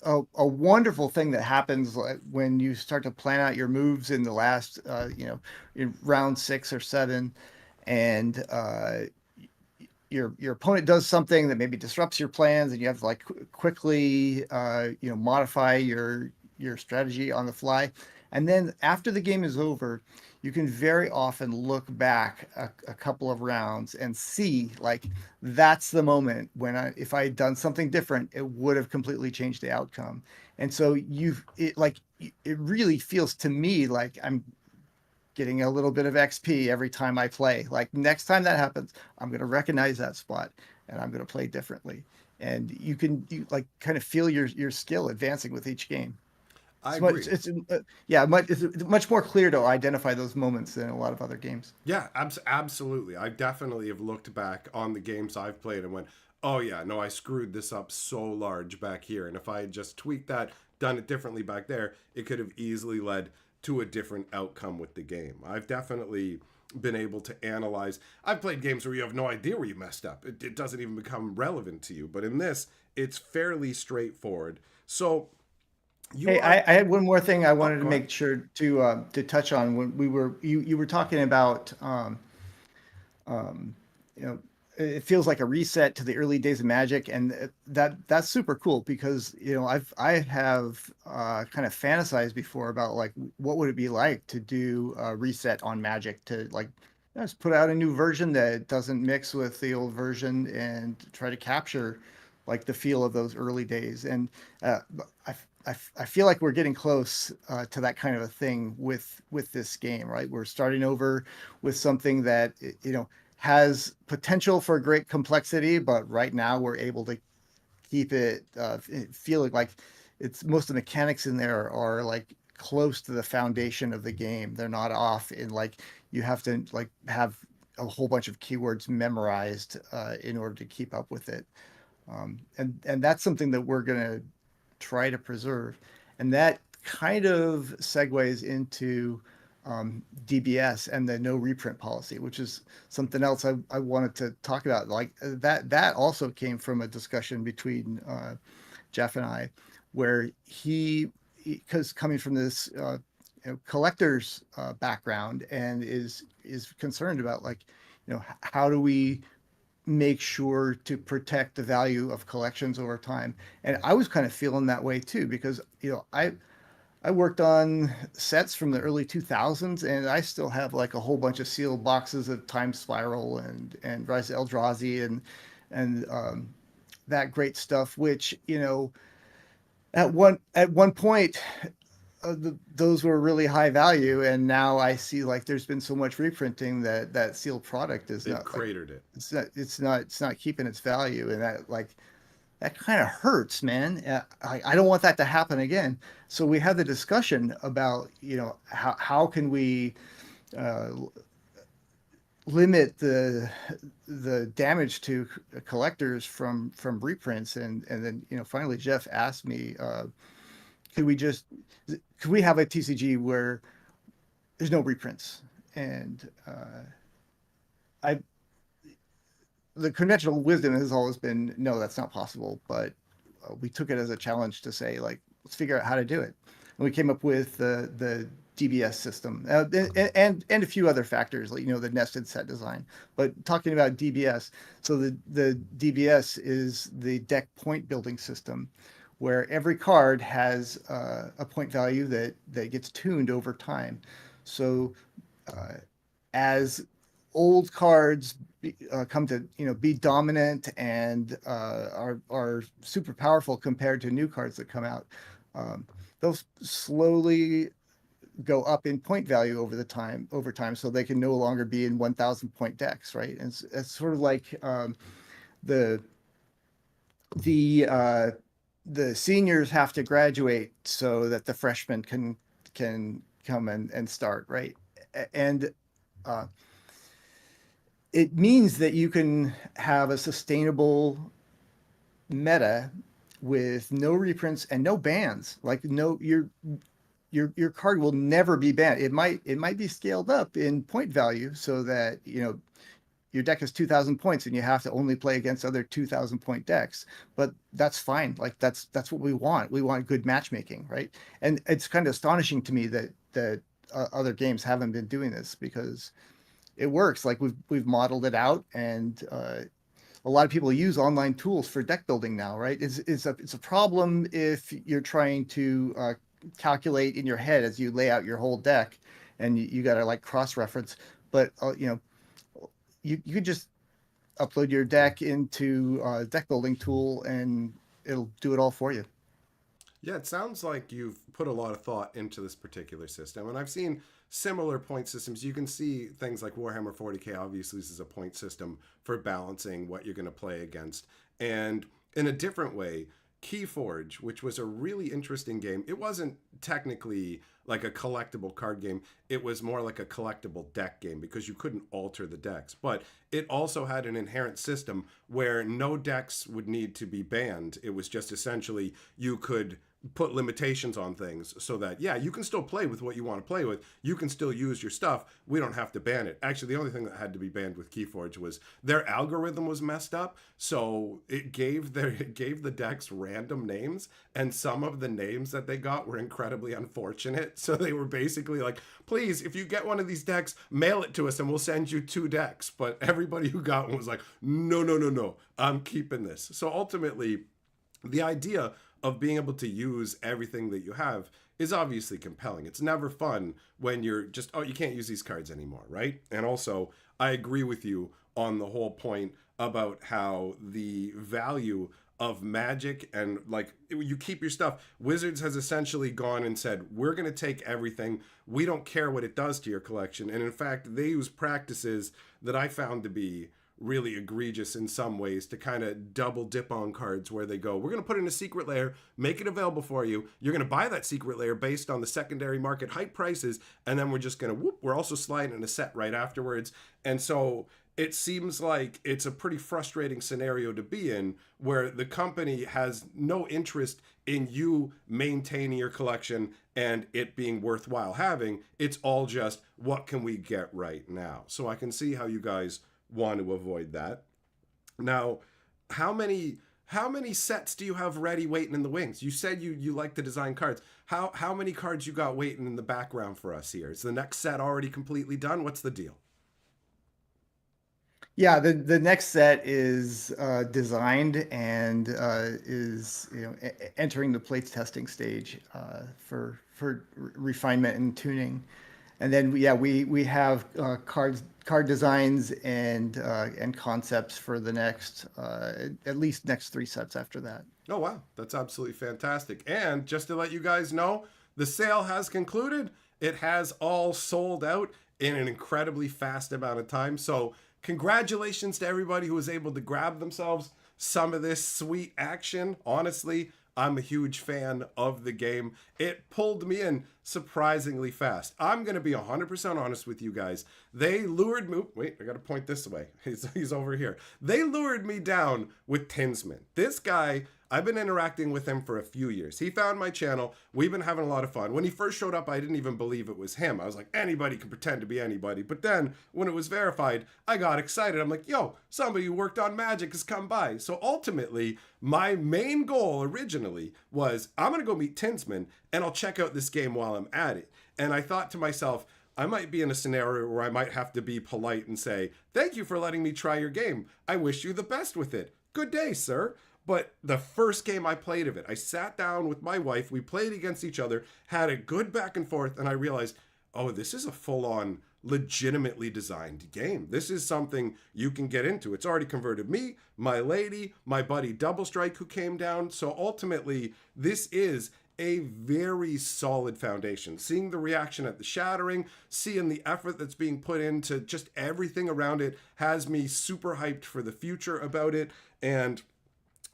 a wonderful thing that happens like when you start to plan out your moves in the last in round 6 or 7, and your opponent does something that maybe disrupts your plans, and you have to like quickly modify your strategy on the fly. And then after the game is over, you can very often look back a couple of rounds and see like that's the moment when if I had done something different, it would have completely changed the outcome. And so it really feels to me like I'm getting a little bit of XP every time I play. Like next time that happens, I'm going to recognize that spot and I'm going to play differently. And you like kind of feel your skill advancing with each game. I It's agree. much, it's much more clear to identify those moments than a lot of other games. Yeah, absolutely. I definitely have looked back on the games I've played and went, oh, yeah, no, I screwed this up so large back here. And if I had just tweaked that, done it differently back there, it could have easily led to a different outcome with the game. I've definitely been able to analyze. I've played games where you have no idea where you messed up, it doesn't even become relevant to you. But in this, it's fairly straightforward. So you Hey, are. I had one more thing I Oh, wanted to go ahead. make sure to touch on when you were talking about um, you know, it feels like a reset to the early days of Magic, and that's super cool because I have kind of fantasized before about like what would it be like to do a reset on Magic to like just put out a new version that doesn't mix with the old version and try to capture like the feel of those early days. And uh, I, I feel like we're getting close to that kind of a thing with this game, right? We're starting over with something that has potential for great complexity, but right now we're able to keep it feeling like it's most of the mechanics in there are like close to the foundation of the game. They're not off in like you have to like have a whole bunch of keywords memorized in order to keep up with it. And that's something that we're going to try to preserve. And that kind of segues into DBS and the no reprint policy, which is something else I wanted to talk about. Like that also came from a discussion between Jeff and I, where because coming from this collector's background and is concerned about like how do we make sure to protect the value of collections over time. And I was kind of feeling that way too, because, I worked on sets from the early 2000s and I still have like a whole bunch of sealed boxes of Time Spiral and Rise of Eldrazi and that great stuff, which, at one point those were really high value, and now I see like there's been so much reprinting that sealed product is They've not like cratered it. it's not keeping its value, and that kind of hurts, man. I don't want that to happen again. So we had the discussion about how can we uh, limit the damage to collectors from reprints, and then finally Jeff asked me, could we just could we have a TCG where there's no reprints? And I the conventional wisdom has always been no, that's not possible. But we took it as a challenge to say like let's figure out how to do it. And we came up with the DBS system and a few other factors like the nested set design. But talking about DBS, so the DBS is the deck point building system, where every card has a point value that gets tuned over time. So uh, as old cards come to be dominant and are super powerful compared to new cards that come out, they'll slowly go up in point value over time, so they can no longer be in 1,000 point decks, right? And it's sort of like the the the seniors have to graduate so that the freshmen can come and start, right? And uh, it means that you can have a sustainable meta with no reprints and no bans. Like no, your card will never be banned. It might be scaled up in point value so that your deck is 2,000 points and you have to only play against other 2,000 point decks. But that's fine. Like that's what we want. We want good matchmaking, right? And it's kind of astonishing to me that other games haven't been doing this because it works. Like we've modeled it out, and a lot of people use online tools for deck building now, right? It's a problem if you're trying to calculate in your head as you lay out your whole deck, and you got to like cross reference. But you could just upload your deck into a deck building tool, and it'll do it all for you. Yeah, it sounds like you've put a lot of thought into this particular system. And I've seen similar point systems. You can see things like Warhammer 40K, obviously, this is a point system for balancing what you're going to play against. And in a different way, Keyforge, which was a really interesting game, it wasn't technically like a collectible card game. It was more like a collectible deck game because you couldn't alter the decks. But it also had an inherent system where no decks would need to be banned. It was just essentially you could put limitations on things so that, yeah, you can still play with what you want to play with. You can still use your stuff. We don't have to ban it. Actually, the only thing that had to be banned with Keyforge was their algorithm was messed up. So it gave the decks random names, and some of the names that they got were incredibly unfortunate. So they were basically like, please, if you get one of these decks, mail it to us and we'll send you 2 decks. But everybody who got one was like, no, no, no, no, I'm keeping this. So ultimately, the idea of being able to use everything that you have is obviously compelling. It's never fun when you're just, oh, you can't use these cards anymore, right? And also, I agree with you on the whole point about how the value of Magic and like you keep your stuff. Wizards has essentially gone and said, we're going to take everything. We don't care what it does to your collection. And in fact, they use practices that I found to be really egregious in some ways to kind of double dip on cards where they go, we're going to put in a secret layer, make it available for you. You're going to buy that secret layer based on the secondary market hype prices. And then we're just going to, we're also sliding in a set right afterwards. And so it seems like it's a pretty frustrating scenario to be in where the company has no interest in you maintaining your collection and it being worthwhile having. It's all just, what can we get right now? So I can see how you guys want to avoid that. Now, how many sets do you have ready waiting in the wings? You said you like to design cards. How many cards you got waiting in the background for us here? Is the next set already completely done? What's the deal? Yeah, the next set is designed and is entering the plates testing stage for refinement and tuning. And then yeah, we have card designs and concepts for the next at least next 3 sets after that. Oh wow, that's absolutely fantastic. And just to let you guys know, the sale has concluded. It has all sold out in an incredibly fast amount of time. So congratulations to everybody who was able to grab themselves some of this sweet action. Honestly, I'm a huge fan of the game. It pulled me in surprisingly fast. I'm going to be 100% honest with you guys. They lured me... Wait, I got to point this way. He's over here. They lured me down with Tinsman. This guy, I've been interacting with him for a few years. He found my channel. We've been having a lot of fun. When he first showed up, I didn't even believe it was him. I was like, anybody can pretend to be anybody. But then, when it was verified, I got excited. I'm like, yo, somebody who worked on Magic has come by. So ultimately, my main goal originally was, I'm going to go meet Tinsman, and I'll check out this game while I'm at it. And I thought to myself, I might be in a scenario where I might have to be polite and say, thank you for letting me try your game. I wish you the best with it. Good day, sir. But the first game I played of it, I sat down with my wife, we played against each other, had a good back and forth, and I realized, oh, this is a full-on, legitimately designed game. This is something you can get into. It's already converted me, my lady, my buddy Double Strike who came down. So ultimately, this is a very solid foundation. Seeing the reaction at the Shattering, seeing the effort that's being put into just everything around it has me super hyped for the future about it. And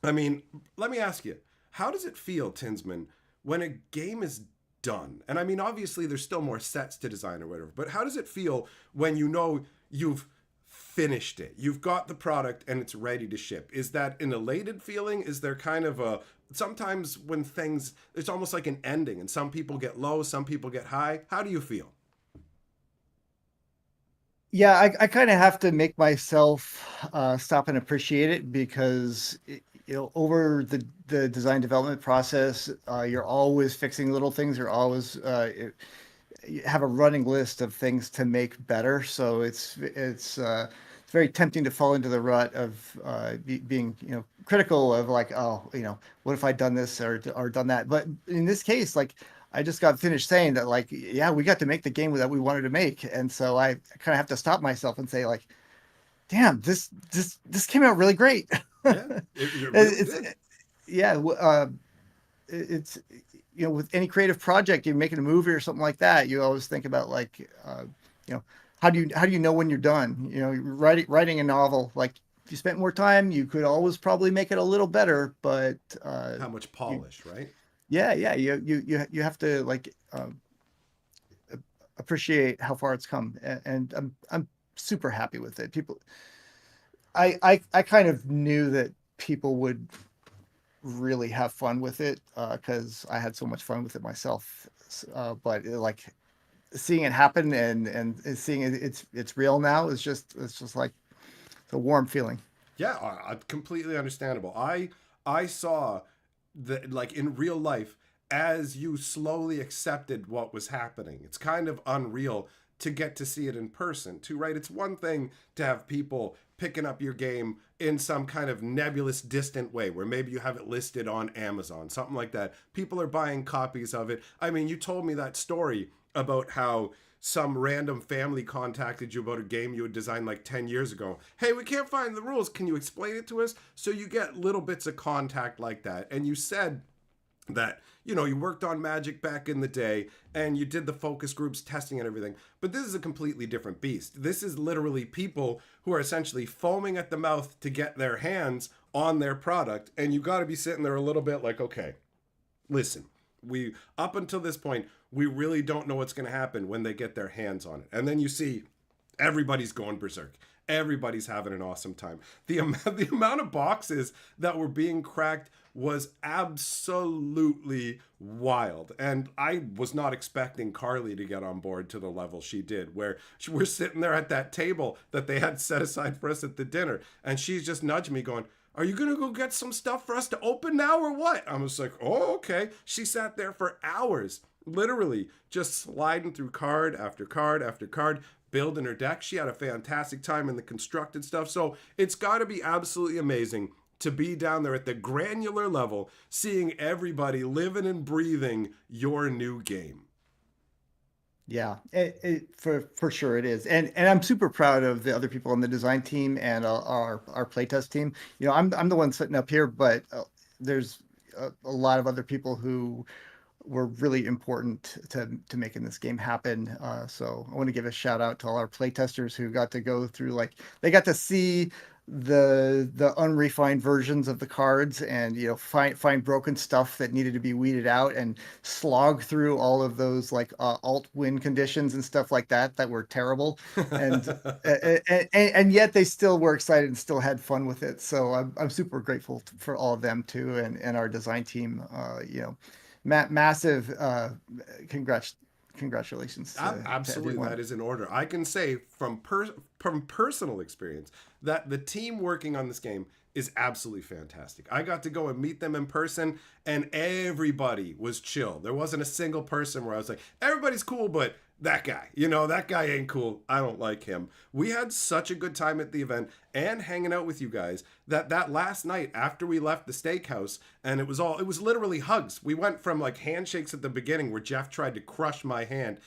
I mean, let me ask you, How does it feel, Tinsman, when a game is done? And I mean, obviously, there's still more sets to design or whatever, but how does it feel when you know you've finished it? You've got the product and it's ready to ship. Is that an elated feeling? Is there kind of a, sometimes when things, it's almost like an ending and some people get low, some people get high. How do you feel? Yeah, I kind of have to make myself stop and appreciate it because over the design development process, you're always fixing little things. You're always you have a running list of things to make better. So it's very tempting to fall into the rut of being critical of like, oh, what if I'd done this or done that. But in this case, like, I just got finished saying that, like, yeah, we got to make the game that we wanted to make, and so I kind of have to stop myself and say, like, damn, this came out really great. Yeah, it really It's did. yeah, it's with any creative project, you're making a movie or something like that, you always think about, like, you know how do you know when you're done? Writing a novel, like, if you spent more time, you could always probably make it a little better, but How much you, polish, right? yeah, you have to, like, appreciate how far it's come, and I'm super happy with it. I kind of knew that people would really have fun with it because I had so much fun with it myself. But like, seeing it happen and seeing it's real now is just like, it's a warm feeling. Yeah, completely understandable. I saw the, like, in real life, as you slowly accepted what was happening. It's kind of unreal to get to see it in person too, right? It's one thing to have people picking up your game in some kind of nebulous, distant way where maybe you have it listed on Amazon, something like that. People are buying copies of it. I mean, you told me that story about how some random family contacted you about a game you had designed like 10 years ago. Hey, we can't find the rules. Can you explain it to us? So you get little bits of contact like that. And you said that, you worked on Magic back in the day and you did the focus groups, testing and everything. But this is a completely different beast. This is literally people who are essentially foaming at the mouth to get their hands on their product. And you got to be sitting there a little bit like, okay, listen, we, up until this point, we really don't know what's going to happen when they get their hands on it. And then you see everybody's going berserk. Everybody's having an awesome time. The amount of boxes that were being cracked was absolutely wild. And I was not expecting Carly to get on board to the level she did, where we're sitting there at that table that they had set aside for us at the dinner. And she's just nudging me going, are you going to go get some stuff for us to open now or what? I was like, oh, okay. She sat there for hours, literally just sliding through card after card after card, building her deck. She had a fantastic time in the constructed stuff. So it's got to be absolutely amazing to be down there at the granular level, seeing everybody living and breathing your new game. Yeah, for sure it is, and I'm super proud of the other people on the design team and our playtest team. I'm the one sitting up here, but there's a lot of other people who were really important to making this game happen. So I want to give a shout out to all our playtesters who got to go through, like, they got to see the unrefined versions of the cards, and find broken stuff that needed to be weeded out, and slog through all of those, like, alt win conditions and stuff like that were terrible, and and yet they still were excited and still had fun with it. So I'm super grateful for all of them too, and our design team. Massive congratulations to Absolutely, everyone. that is in order. I can say from personal experience that the team working on this game is absolutely fantastic. I got to go and meet them in person, and everybody was chill. There wasn't a single person where I was like, everybody's cool, but that guy ain't cool. I don't like him. We had such a good time at the event and hanging out with you guys that last night after we left the steakhouse, and it was literally hugs. We went from, like, handshakes at the beginning where Jeff tried to crush my hand.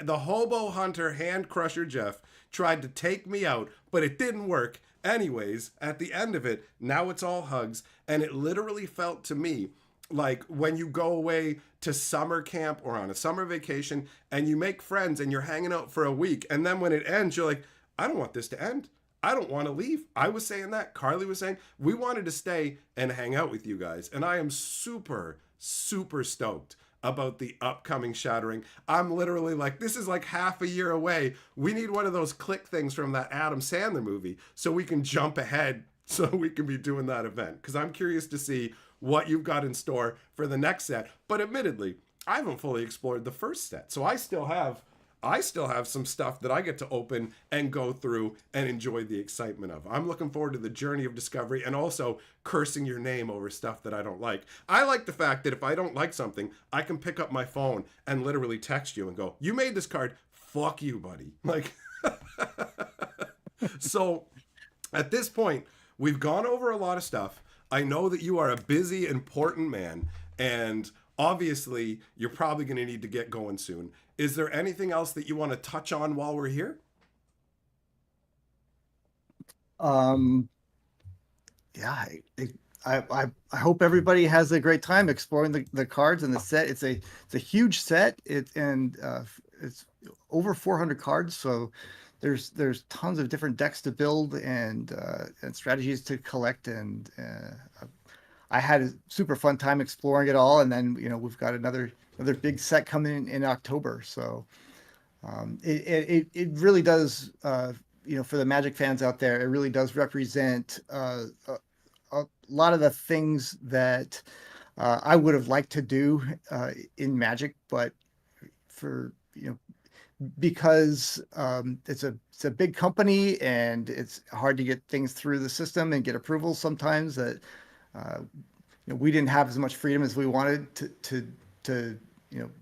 The hobo hunter hand crusher Jeff tried to take me out, but it didn't work. Anyways, at the end of it, now it's all hugs, and it literally felt to me like when you go away to summer camp or on a summer vacation and you make friends and you're hanging out for a week, and then when it ends, you're like, I don't want this to end. I don't want to leave. I was saying that. Carly was saying we wanted to stay and hang out with you guys. And I am super, super stoked about the upcoming Shattering. I'm literally like, this is like half a year away. We need one of those click things from that Adam Sandler movie so we can jump ahead so we can be doing that event. Because I'm curious to see what you've got in store for the next set. But admittedly, I haven't fully explored the first set. So I still have some stuff that I get to open and go through and enjoy the excitement of. I'm looking forward to the journey of discovery and also cursing your name over stuff that I don't like. I like the fact that if I don't like something, I can pick up my phone and literally text you and go, you made this card, fuck you, buddy. Like, so at this point, we've gone over a lot of stuff. I know that you are a busy, important man, and obviously you're probably going to need to get going soon. Is there anything else that you want to touch on while we're here? Yeah, I hope everybody has a great time exploring the cards and the set. It's a huge set. It's over 400 cards, so there's tons of different decks to build and strategies to collect, and I had a super fun time exploring it all. And then we've got another big set coming in October, so it really does, for the Magic fans out there, it really does represent a lot of the things that I would have liked to do in Magic, but for because it's a big company and it's hard to get things through the system and get approvals sometimes, that we didn't have as much freedom as we wanted to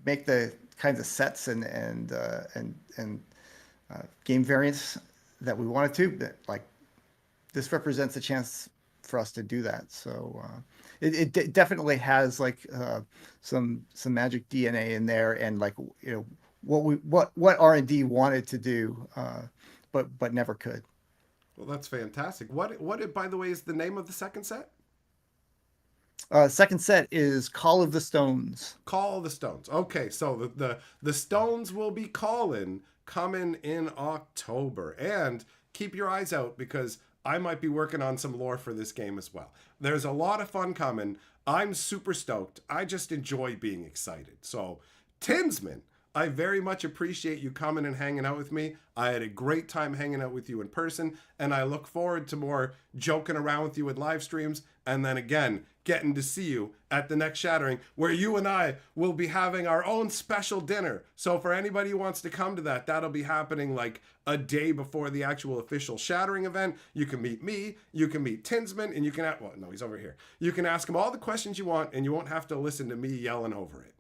make the kinds of sets and game variants that we wanted to. That, like, this represents a chance for us to do that. So it definitely has like some Magic DNA in there, and like what R&D wanted to do, but never could. Well, that's fantastic. What by the way, is the name of the second set? Second set is Call of the Stones. Call of the Stones. Okay, so the Stones will be coming in October, and keep your eyes out because I might be working on some lore for this game as well. There's a lot of fun coming. I'm super stoked. I just enjoy being excited. So, Tinsman, I very much appreciate you coming and hanging out with me. I had a great time hanging out with you in person, and I look forward to more joking around with you with live streams, and then again, getting to see you at the next Shattering, where you and I will be having our own special dinner. So for anybody who wants to come to that, that'll be happening like a day before the actual official Shattering event. You can meet me, you can meet Tinsman, and you can, well, no, he's over here. You can ask him all the questions you want, and you won't have to listen to me yelling over it.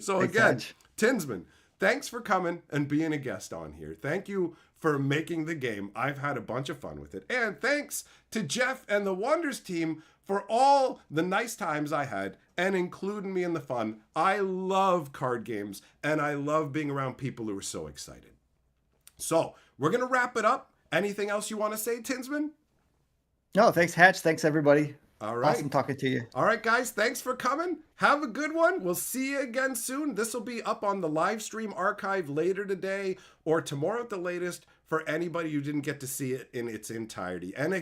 So again, Tinsman, thanks for coming and being a guest on here. Thank you for making the game. I've had a bunch of fun with it. And thanks to Jeff and the Wonders team for all the nice times I had and including me in the fun. I love card games, and I love being around people who are so excited. So we're going to wrap it up. Anything else you want to say, Tinsman? No, thanks, Hatch. Thanks, everybody. All right. Awesome talking to you. All right, guys. Thanks for coming. Have a good one. We'll see you again soon. This will be up on the live stream archive later today or tomorrow at the latest for anybody who didn't get to see it in its entirety. And